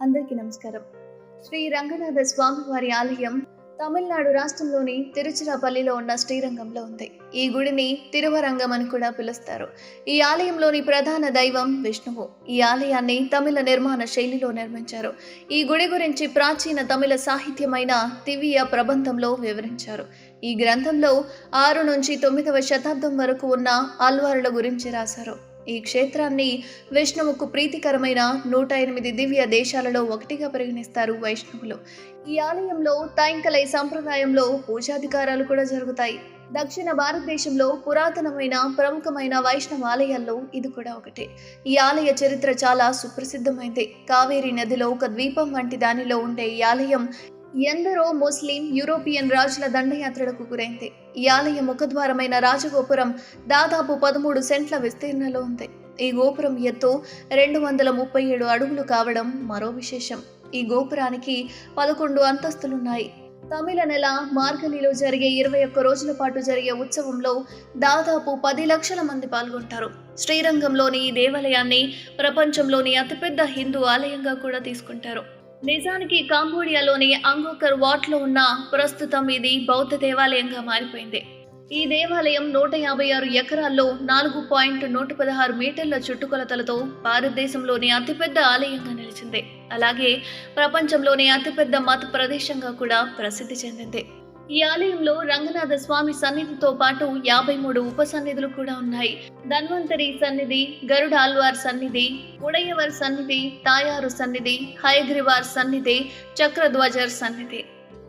అందరికీ నమస్కారం. శ్రీ రంగనాథ స్వామివారి ఆలయం తమిళనాడు రాష్ట్రంలోని తిరుచిరాపల్లిలో ఉన్న శ్రీరంగంలో ఉంది. ఈ గుడిని తిరువరంగం అని కూడా పిలుస్తారు. ఈ ఆలయంలోని ప్రధాన దైవం విష్ణువు. ఈ ఆలయాన్ని తమిళ నిర్మాణ శైలిలో నిర్మించారు. ఈ గుడి గురించి ప్రాచీన తమిళ సాహిత్యమైన దివ్య ప్రబంధంలో వివరించారు. ఈ గ్రంథంలో 6 నుంచి 9వ శతాబ్దం వరకు ఉన్న ఆల్వారుల గురించి రాశారు. ఈ క్షేత్రాన్ని విష్ణువుకు ప్రీతికరమైన 108 దివ్య దేశాలలో ఒకటిగా పరిగణిస్తారు వైష్ణవులు. ఈ ఆలయంలో తైంకలై సంప్రదాయంలో పూజాధికారాలు కూడా జరుగుతాయి. దక్షిణ భారతదేశంలో పురాతనమైన ప్రముఖమైన వైష్ణవ ఆలయాల్లో ఇది కూడా ఒకటి. ఈ ఆలయ చరిత్ర చాలా సుప్రసిద్ధమైంది. కావేరీ నదిలో ఒక ద్వీపం వంటి దానిలో ఉండే ఈ ఆలయం ఎందరో ముస్లిం యూరోపియన్ రాజుల దండయాత్రలకు గురైంది. ఈ ఆలయ ముఖద్వారమైన రాజగోపురం దాదాపు 13 సెంట్ల విస్తీర్ణంలో ఉంది. ఈ గోపురం ఎత్తు 237 అడుగులు కావడం మరో విశేషం. ఈ గోపురానికి 11 అంతస్తులున్నాయి. తమిళ నెల మార్గలిలో జరిగే 21 రోజుల పాటు జరిగే ఉత్సవంలో దాదాపు 10 లక్షల మంది పాల్గొంటారు. శ్రీరంగంలోని ఈ దేవాలయాన్ని ప్రపంచంలోని అతిపెద్ద హిందూ ఆలయంగా కూడా తీసుకుంటారు. నిజానికి కాంబోడియాలోని అంగోకర్ వాట్లో ఉన్న ప్రస్తుతం ఇది బౌద్ధ దేవాలయంగా మారిపోయింది. ఈ దేవాలయం 156 ఎకరాల్లో 4.116 మీటర్ల చుట్టుకొలతలతో భారతదేశంలోని అతిపెద్ద ఆలయంగా నిలిచింది. అలాగే ప్రపంచంలోని అతిపెద్ద మత ప్రదేశంగా కూడా ప్రసిద్ధి చెందింది. ఈ ఆలయంలో రంగనాథ స్వామి సన్నిధితో పాటు 53 ఉప సన్నిధులు కూడా ఉన్నాయి. ధన్వంతరి సన్నిధి, గరుడ ఆల్వార్ సన్నిధి, ఉడయవర్ సన్నిధి, తాయారు సన్నిధి, హయగ్రీవార్ సన్నిధి, చక్రధ్వజర్ సన్నిధి.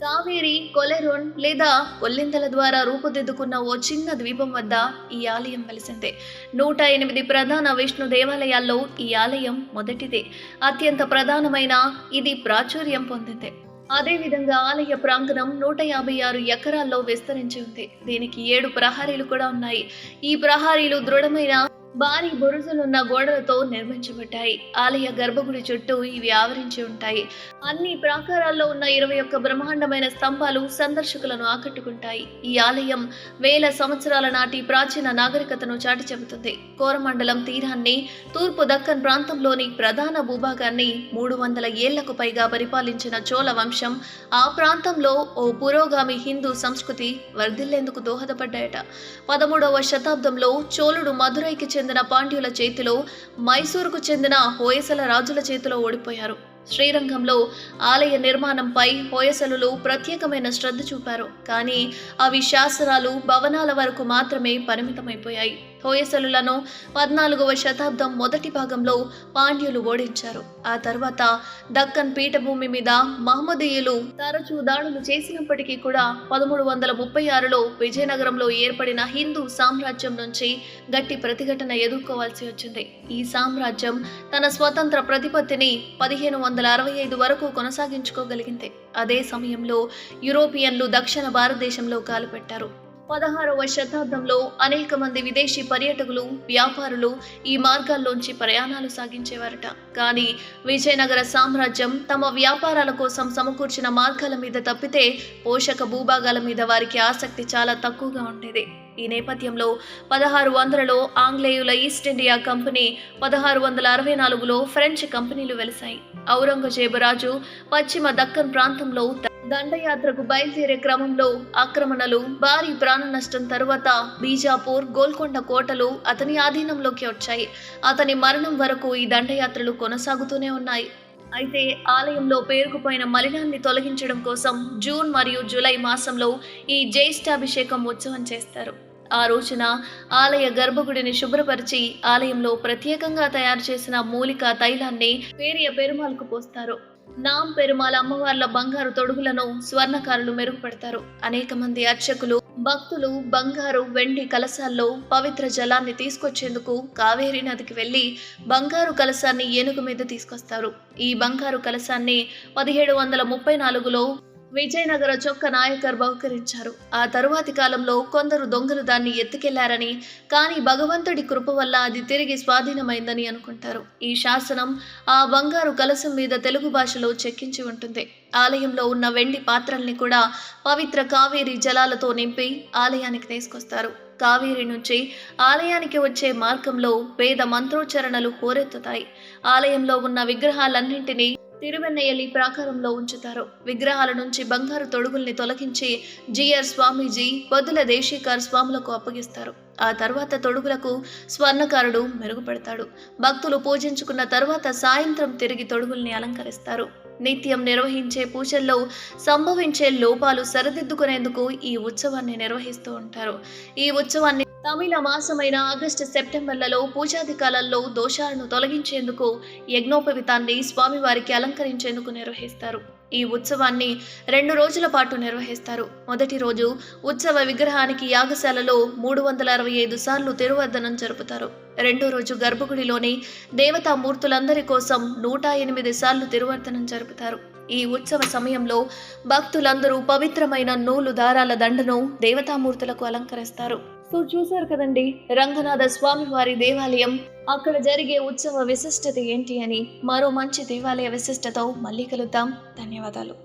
కావేరి, కొలెరోన్ లేదా కొల్లింతల ద్వారా రూపుదిద్దుకున్న ఓ చిన్న ద్వీపం వద్ద ఈ ఆలయం వెలిసిందే. 108 ప్రధాన విష్ణు దేవాలయాల్లో ఈ ఆలయం మొదటిదే. అత్యంత ప్రధానమైన ఇది ప్రాచుర్యం పొందింది. అదేవిధంగా ఆలయ ప్రాంగణం 156 ఎకరాల్లో విస్తరించి ఉంది. దీనికి 7 ప్రహరీలు కూడా ఉన్నాయి. ఈ ప్రహరీలు దృఢమైన భారీ బురుజులున్న గోడలతో నిర్మించబడ్డాయి. ఆలయ గర్భగుడి చుట్టూ ఇవి ఆవరించి ఉంటాయి. అన్ని ప్రాకారాల్లో ఉన్న 21 బ్రహ్మాండమైన స్తంభాలు సందర్శకులను ఆకట్టుకుంటాయి. ఈ ఆలయం వేల సంవత్సరాల నాటి ప్రాచీన నాగరికతను చాటి చెబుతుంది. కోరమండలం తీరాన్ని, తూర్పు దక్కన్ ప్రాంతంలోని ప్రధాన భూభాగాన్ని 300 ఏళ్లకు పైగా పరిపాలించిన చోళ వంశం ఆ ప్రాంతంలో ఓ పురోగామి హిందూ సంస్కృతి వర్ధిల్లేందుకు దోహదపడ్డాయట. 13వ శతాబ్దంలో చోళుడు మదురైకి చెందిన పాండ్యుల చేతిలో, మైసూరుకు చెందిన హోయసల రాజుల చేతిలో ఓడిపోయారు. శ్రీరంగంలో ఆలయ నిర్మాణంపై హోయసలులు ప్రత్యేకమైన శ్రద్ధ చూపారు. కానీ అవి శాసనాలు, భవనాల వరకు మాత్రమే పరిమితమైపోయాయి. హోయసలులను 14వ శతాబ్దం మొదటి భాగంలో పాండ్యులు ఓడించారు. ఆ తర్వాత దక్కన్ పీఠభూమి మీద మహమ్మదీయులు తరచూ దాడులు చేసినప్పటికీ కూడా 1336లో విజయనగరంలో ఏర్పడిన హిందూ సామ్రాజ్యం నుంచి గట్టి ప్రతిఘటన ఎదుర్కోవాల్సి వచ్చింది. ఈ సామ్రాజ్యం తన స్వతంత్ర ప్రతిపత్తిని 1565 వరకు కొనసాగించుకోగలిగింది. అదే సమయంలో యూరోపియన్లు దక్షిణ భారతదేశంలో కాలుపెట్టారు. 16వ శతాబ్దంలో అనేక మంది విదేశీ పర్యాటకులు, వ్యాపారులు ఈ మార్గాల్లోంచి ప్రయాణాలు సాగించేవారట. కానీ విజయనగర సామ్రాజ్యం తమ వ్యాపారాల కోసం సమకూర్చిన మార్గాల మీద తప్పితే పోషక భూభాగాల మీద వారికి ఆసక్తి చాలా తక్కువగా ఉండేది. ఈ నేపథ్యంలో 1600లో ఆంగ్లేయుల ఈస్ట్ ఇండియా కంపెనీ, 1664లో ఫ్రెంచ్ కంపెనీలు వెలిశాయి. ఔరంగజేబు రాజు పశ్చిమ దక్కన్ ప్రాంతంలో దండయాత్రకు బయలుదేరే క్రమంలో ఆక్రమణలు, భారీ ప్రాణ నష్టం తరువాత బీజాపూర్, గోల్కొండ కోటలు అతని ఆధీనంలోకి వచ్చాయి. అతని మరణం వరకు ఈ దండయాత్రలు కొనసాగుతూనే ఉన్నాయి. అయితే ఆలయంలో పేరుకుపోయిన మలినాన్ని తొలగించడం కోసం జూన్ మరియు జూలై మాసంలో ఈ జ్యేష్ఠాభిషేకం ఉత్సవం చేస్తారు. ఆ రోజున ఆలయ గర్భగుడిని శుభ్రపరిచి ఆలయంలో ప్రత్యేకంగా తయారు చేసిన మూలికా తైలాన్ని పేరియ పెరుమాళ్కు పోస్తారు. నాం పెరుమాళ్ అమ్మవార్ల బంగారు తొడుగులను స్వర్ణకారులు మెరుగుపడతారు. అనేక మంది అర్చకులు, భక్తులు బంగారు, వెండి కలశాల్లో పవిత్ర జలాన్ని తీసుకొచ్చేందుకు కావేరీ నదికి వెళ్లి బంగారు కలశాన్ని ఏనుగు మీద తీసుకొస్తారు. ఈ బంగారు కలశాన్ని 1734లో విజయనగర చొక్క నాయకర్ బహుకరించారు. ఆ తరువాతి కాలంలో కొందరు దొంగలు దాన్ని ఎత్తుకెళ్లారని, కానీ భగవంతుడి కృప వల్ల అది తిరిగి స్వాధీనమైందని అనుకుంటారు. ఈ శాసనం ఆ బంగారు కలశం మీద తెలుగు భాషలో చెక్కించి ఉంటుంది. ఆలయంలో ఉన్న వెండి పాత్రల్ని కూడా పవిత్ర కావేరీ జలాలతో నింపి ఆలయానికి తీసుకొస్తారు. కావేరి నుంచి ఆలయానికి వచ్చే మార్గంలో వేద మంత్రోచ్చరణలు హోరెత్తుతాయి. ఆలయంలో ఉన్న విగ్రహాలన్నింటినీ తిరువెన్నయలి ప్రాకారంలో ఉంచుతారు. విగ్రహాల నుంచి బంగారు తొడుగుల్ని తొలగించి జిఆర్ స్వామీజీ బొద్దుల దేశీకార్ స్వాములకు అప్పగిస్తారు. ఆ తర్వాత తొడుగులకు స్వర్ణకారుడు మెరుగుపెడతాడు. భక్తులు పూజించుకున్న తర్వాత సాయంత్రం తిరిగి తొడుగుల్ని అలంకరిస్తారు. నిత్యం నిర్వహించే పూజల్లో సంభవించే లోపాలు సరిదిద్దుకునేందుకు ఈ ఉత్సవాన్ని నిర్వహిస్తూ ఉంటారు. ఈ ఉత్సవాన్ని తమిళ మాసమైన ఆగస్టు సెప్టెంబర్లలో పూజాది కాలంలో దోషాలను తొలగించేందుకు యజ్ఞోపవితాన్ని స్వామివారికి అలంకరించేందుకు నిర్వహిస్తారు. ఈ ఉత్సవాన్ని 2 రోజుల పాటు నిర్వహిస్తారు. మొదటి రోజు ఉత్సవ విగ్రహానికి యాగశాలలో 365 సార్లు తిరువర్ధనం జరుపుతారు. రెండో రోజు గర్భగుడిలోని దేవతామూర్తులందరి కోసం 108 సార్లు తిరువర్ధనం జరుపుతారు. ఈ ఉత్సవ సమయంలో భక్తులందరూ పవిత్రమైన నూలు దారాల దండను దేవతామూర్తులకు అలంకరిస్తారు. సో చూశారు కదండి, రంగనాథ స్వామి వారి దేవాలయం, అక్కడ జరిగే ఉత్సవ విశిష్టత ఏంటి అని. మరో మంచి దేవాలయ విశిష్టతో మళ్ళీ కలుద్దాం. ధన్యవాదాలు.